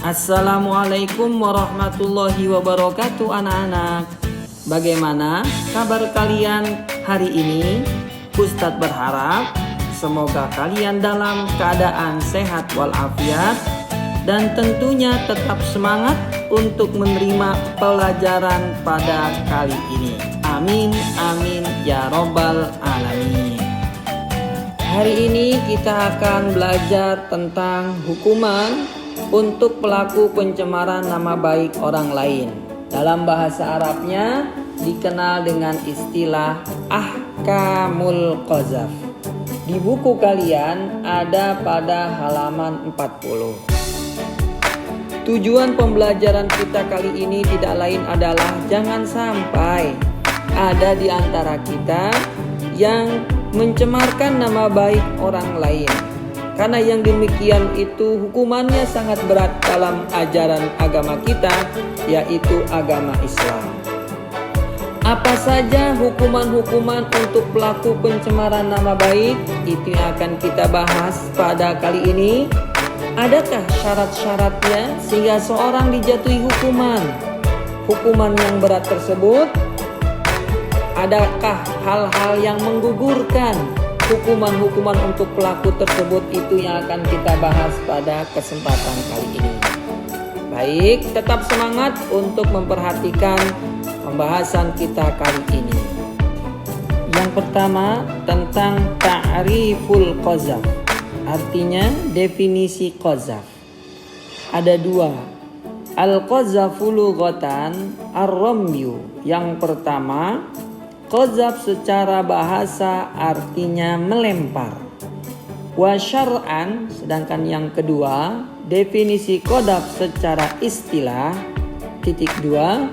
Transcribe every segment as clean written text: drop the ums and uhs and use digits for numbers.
Assalamualaikum warahmatullahi wabarakatuh anak-anak. Bagaimana kabar kalian hari ini? Ustadz berharap semoga kalian dalam keadaan sehat walafiat dan tentunya tetap semangat untuk menerima pelajaran pada kali ini. Amin, amin, ya robbal alamin. Hari ini kita akan belajar tentang hukuman untuk pelaku pencemaran nama baik orang lain. Dalam bahasa Arabnya dikenal dengan istilah ahkamul qazaf. Di buku kalian ada pada halaman 40. Tujuan pembelajaran kita kali ini tidak lain adalah jangan sampai ada di antara kita yang mencemarkan nama baik orang lain. Karena yang demikian itu hukumannya sangat berat dalam ajaran agama kita, yaitu agama Islam. Apa saja hukuman-hukuman untuk pelaku pencemaran nama baik? Itu yang akan kita bahas pada kali ini. Adakah syarat-syaratnya sehingga seorang dijatuhi hukuman? Hukuman yang berat tersebut, adakah hal-hal yang menggugurkan hukuman-hukuman untuk pelaku tersebut? Itu yang akan kita bahas pada kesempatan kali ini. Baik, tetap semangat untuk memperhatikan pembahasan kita kali ini. Yang pertama tentang ta'riful qazaf. Artinya definisi qazaf. Ada dua. Al-qazafu lughatan ar-ramyu. Yang pertama, qazaf secara bahasa artinya melempar. Wa syar'an, sedangkan yang kedua, definisi qadzaf secara istilah. Titik dua,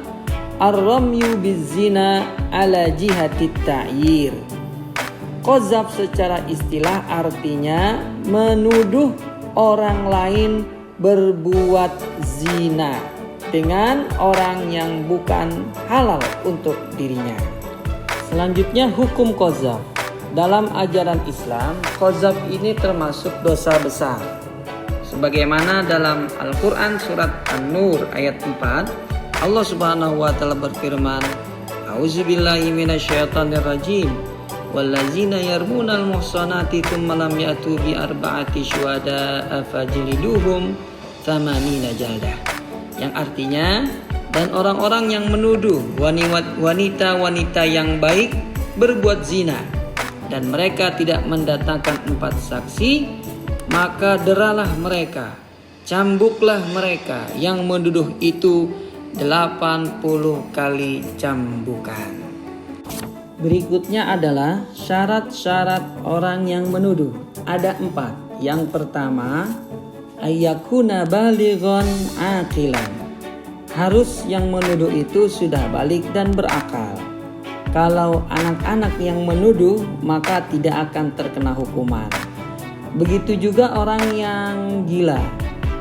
ar-ramyu bizina ala jihati ta'yir. Qadzaf secara istilah artinya menuduh orang lain berbuat zina dengan orang yang bukan halal untuk dirinya. Selanjutnya hukum qadzaf. Dalam ajaran Islam, qadzaf ini termasuk dosa besar. Sebagaimana dalam Al-Quran surat An-Nur ayat 4, Allah Subhanahu wa taala berfirman, A'udzubillahi minasyaitonirrajim. Wallazina yarmunal muhsanati tsumma lam ya'tu bi arba'ati syuhada'a fajliduhum tsamanina jaldah. Yang artinya, dan orang-orang yang menuduh wanita-wanita yang baik berbuat zina dan mereka tidak mendatangkan 4 saksi, maka deralah mereka, cambuklah mereka yang menuduh itu 80 kali cambukan. Berikutnya adalah syarat-syarat orang yang menuduh. Ada 4. Yang pertama, ayyakuna balighan aqilan. Harus yang menuduh itu sudah balik dan berakal. Kalau anak-anak yang menuduh, maka tidak akan terkena hukuman. Begitu juga orang yang gila,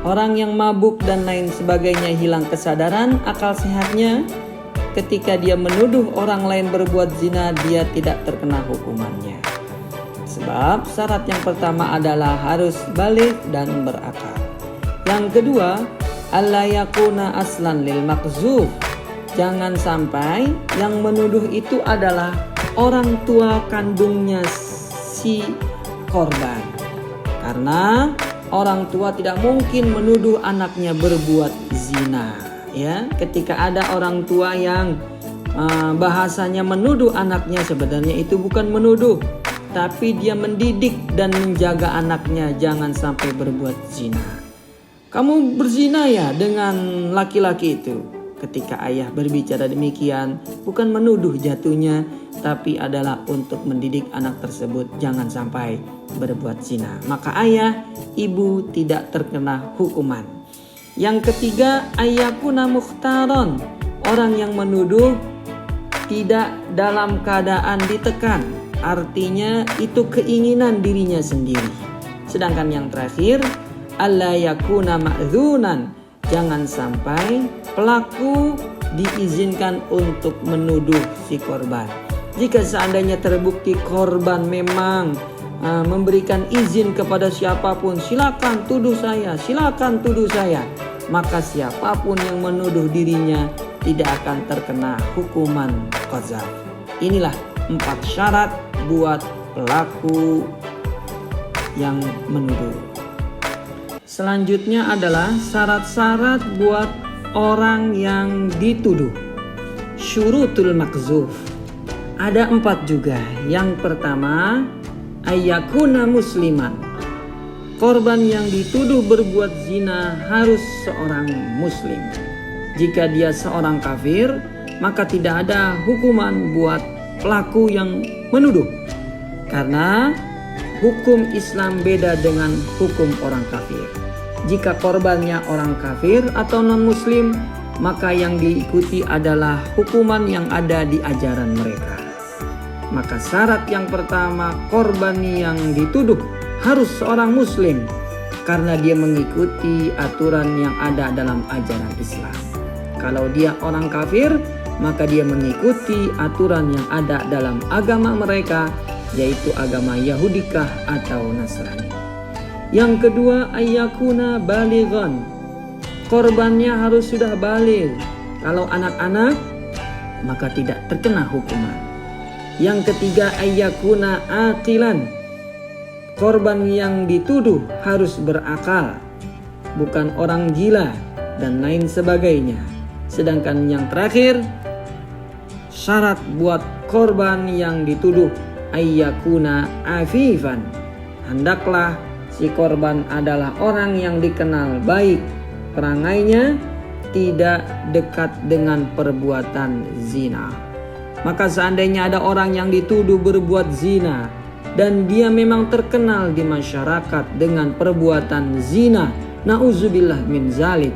orang yang mabuk dan lain sebagainya hilang kesadaran, akal sehatnya. Ketika dia menuduh orang lain berbuat zina, dia tidak terkena hukumannya. Sebab syarat yang pertama adalah harus balik dan berakal. Yang kedua, alla yakuna aslan lil maqzuf. Jangan sampai yang menuduh itu adalah orang tua kandungnya si korban. Karena orang tua tidak mungkin menuduh anaknya berbuat zina. Ya, ketika ada orang tua yang bahasanya menuduh anaknya, sebenarnya itu bukan menuduh, tapi dia mendidik dan menjaga anaknya jangan sampai berbuat zina. Kamu berzina ya dengan laki-laki itu. Ketika ayah berbicara demikian, bukan menuduh jatuhnya, tapi adalah untuk mendidik anak tersebut jangan sampai berbuat zina. Maka ayah, ibu tidak terkena hukuman. Yang ketiga, ayyakuna mukhtaron. Orang yang menuduh tidak dalam keadaan ditekan. Artinya itu keinginan dirinya sendiri. Sedangkan yang terakhir, alla yakuna ma'dzunan. Jangan sampai pelaku diizinkan untuk menuduh si korban. Jika seandainya terbukti korban memang memberikan izin kepada siapapun, silakan tuduh saya, maka siapapun yang menuduh dirinya tidak akan terkena hukuman qadzaf. Inilah 4 syarat buat pelaku yang menuduh. Selanjutnya adalah syarat-syarat buat orang yang dituduh. Syurutul makzuf. Ada 4 juga. Yang pertama, ayyakuna musliman. Korban yang dituduh berbuat zina harus seorang muslim. Jika dia seorang kafir, maka tidak ada hukuman buat pelaku yang menuduh. Karena hukum Islam beda dengan hukum orang kafir. Jika korbannya orang kafir atau non-muslim, maka yang diikuti adalah hukuman yang ada di ajaran mereka. Maka syarat yang pertama, korban yang dituduh harus seorang muslim karena dia mengikuti aturan yang ada dalam ajaran Islam. Kalau dia orang kafir, maka dia mengikuti aturan yang ada dalam agama mereka, yaitu agama Yahudikah atau Nasrani. Yang kedua, ayyakuna balighan. Korbannya harus sudah baligh. Kalau anak-anak, maka tidak terkena hukuman. Yang ketiga, ayyakuna aqilan. Korban yang dituduh harus berakal, bukan orang gila dan lain sebagainya. Sedangkan yang terakhir, syarat buat korban yang dituduh ayyakuna afifan. Hendaklah si korban adalah orang yang dikenal baik perangainya, tidak dekat dengan perbuatan zina. Maka seandainya ada orang yang dituduh berbuat zina dan dia memang terkenal di masyarakat dengan perbuatan zina, na'udzubillah min zalik,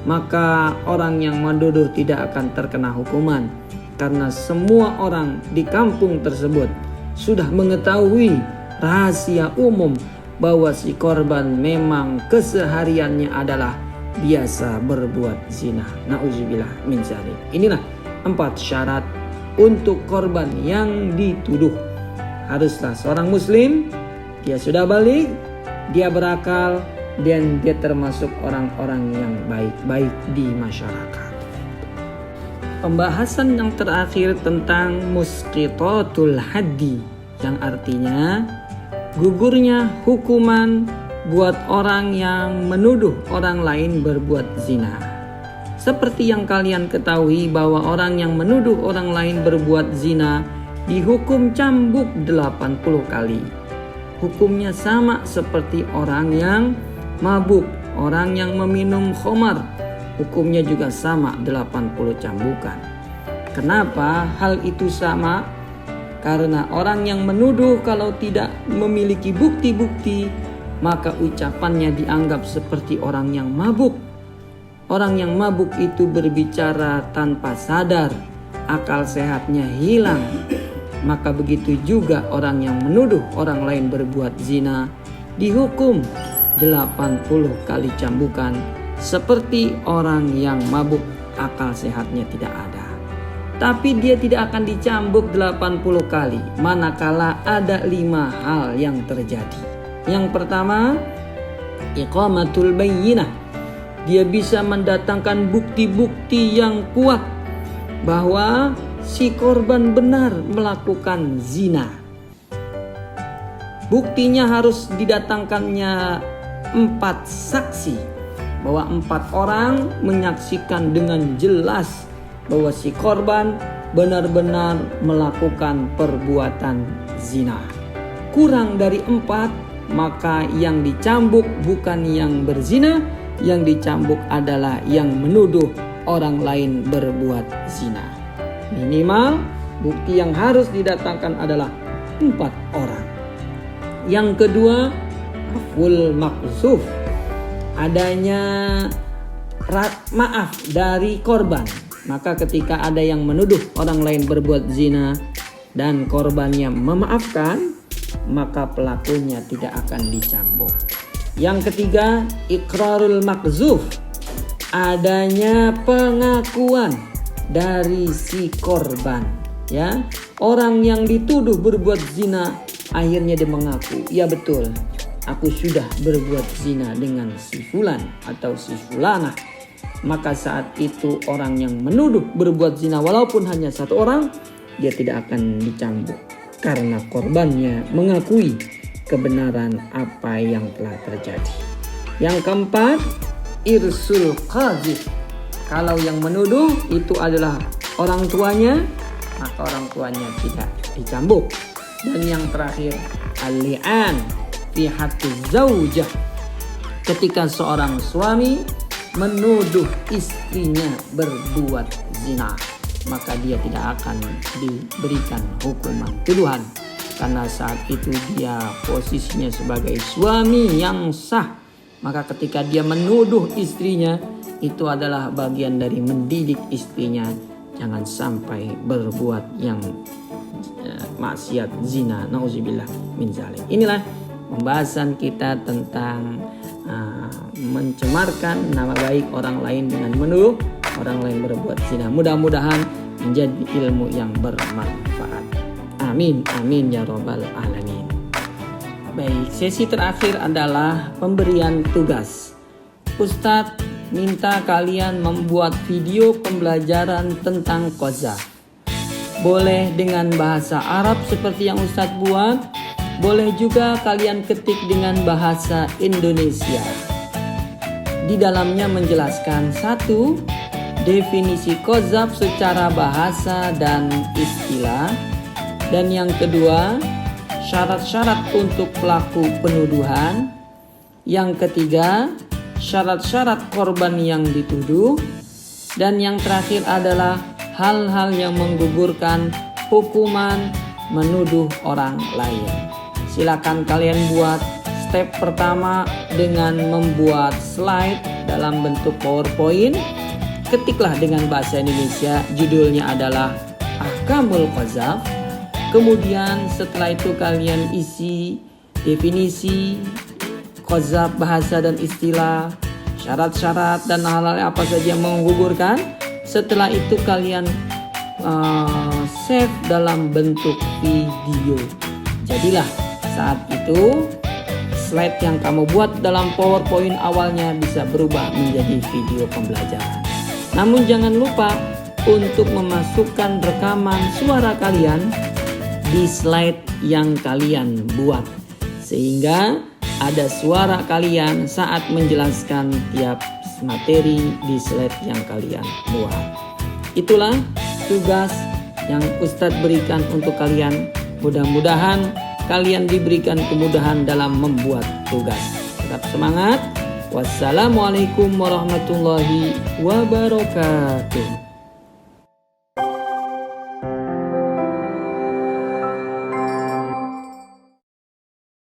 maka orang yang menuduh tidak akan terkena hukuman. Karena semua orang di kampung tersebut sudah mengetahui rahasia umum bahwa si korban memang kesehariannya adalah biasa berbuat zina. Na'udzubillah min zalik. Inilah 4 syarat untuk korban yang dituduh. Haruslah seorang muslim, dia sudah balik, dia berakal, dan dia termasuk orang-orang yang baik-baik di masyarakat. Pembahasan yang terakhir tentang musqitatul haddi, yang artinya gugurnya hukuman buat orang yang menuduh orang lain berbuat zina. Seperti yang kalian ketahui bahwa orang yang menuduh orang lain berbuat zina dihukum cambuk 80 kali. Hukumnya sama seperti orang yang mabuk, orang yang meminum khamar. Hukumnya juga sama 80 cambukan. Kenapa hal itu sama? Karena orang yang menuduh kalau tidak memiliki bukti-bukti, maka ucapannya dianggap seperti orang yang mabuk. Orang yang mabuk itu berbicara tanpa sadar, akal sehatnya hilang. Maka begitu juga orang yang menuduh orang lain berbuat zina dihukum 80 kali cambukan seperti orang yang mabuk, akal sehatnya tidak ada. Tapi dia tidak akan dicambuk 80 kali manakala ada 5 hal yang terjadi. Yang pertama, iqamatul bayyinah. Dia bisa mendatangkan bukti-bukti yang kuat bahwa si korban benar melakukan zina. Buktinya harus didatangkannya 4 saksi, bahwa 4 orang menyaksikan dengan jelas bahwa si korban benar-benar melakukan perbuatan zina. Kurang dari 4, maka yang dicambuk bukan yang berzina, yang dicambuk adalah yang menuduh orang lain berbuat zina. Minimal bukti yang harus didatangkan adalah 4 orang. Yang kedua, aful maqzuf. Adanya maaf dari korban. Maka ketika ada yang menuduh orang lain berbuat zina dan korbannya memaafkan, maka pelakunya tidak akan dicambuk. Yang ketiga, iqrarul maqzuf. Adanya pengakuan dari si korban, ya. Orang yang dituduh berbuat zina akhirnya dia mengaku, ya betul, aku sudah berbuat zina dengan si fulan atau si fulanah, maka saat itu orang yang menuduh berbuat zina walaupun hanya satu orang, dia tidak akan dicambuk karena korbannya mengakui kebenaran apa yang telah terjadi. Yang keempat, irsul qadzif. Kalau yang menuduh itu adalah orang tuanya, maka orang tuanya tidak dicambuk. Dan yang terakhir, al-li'an fi haqqi zaujah. Ketika seorang suami menuduh istrinya berbuat zina, maka dia tidak akan diberikan hukuman tuduhan, karena saat itu dia posisinya sebagai suami yang sah. Maka ketika dia menuduh istrinya, itu adalah bagian dari mendidik istrinya jangan sampai berbuat yang maksiat zina, nauzubillah min zalik. Inilah pembahasan kita tentang mencemarkan nama baik orang lain dengan menuduh orang lain berbuat zina. Mudah-mudahan menjadi ilmu yang bermanfaat. Amin, amin ya rabbal alamin. Baik, sesi terakhir adalah pemberian tugas. Ustadz minta kalian membuat video pembelajaran tentang qadzaf. Boleh dengan bahasa Arab seperti yang Ustadz buat, boleh juga kalian ketik dengan bahasa Indonesia. Di dalamnya menjelaskan: 1. Definisi qadzaf secara bahasa dan istilah. Dan yang kedua, syarat-syarat untuk pelaku penuduhan. Yang ketiga, syarat-syarat korban yang dituduh. Dan yang terakhir adalah hal-hal yang menggugurkan hukuman menuduh orang lain. Silakan kalian buat step pertama dengan membuat slide dalam bentuk PowerPoint. Ketiklah dengan bahasa Indonesia, judulnya adalah Ahkamul Qadzaf. Kemudian setelah itu kalian isi definisi qadzaf bahasa dan istilah, syarat-syarat dan hal-hal apa saja yang menggugurkan. Setelah itu kalian save dalam bentuk video. Jadilah saat itu slide yang kamu buat dalam PowerPoint awalnya bisa berubah menjadi video pembelajaran. Namun jangan lupa untuk memasukkan rekaman suara kalian di slide yang kalian buat, sehingga ada suara kalian saat menjelaskan tiap materi di slide yang kalian buat. Itulah tugas yang Ustadz berikan untuk kalian. Mudah-mudahan kalian diberikan kemudahan dalam membuat tugas. Tetap semangat. Wassalamualaikum warahmatullahi wabarakatuh.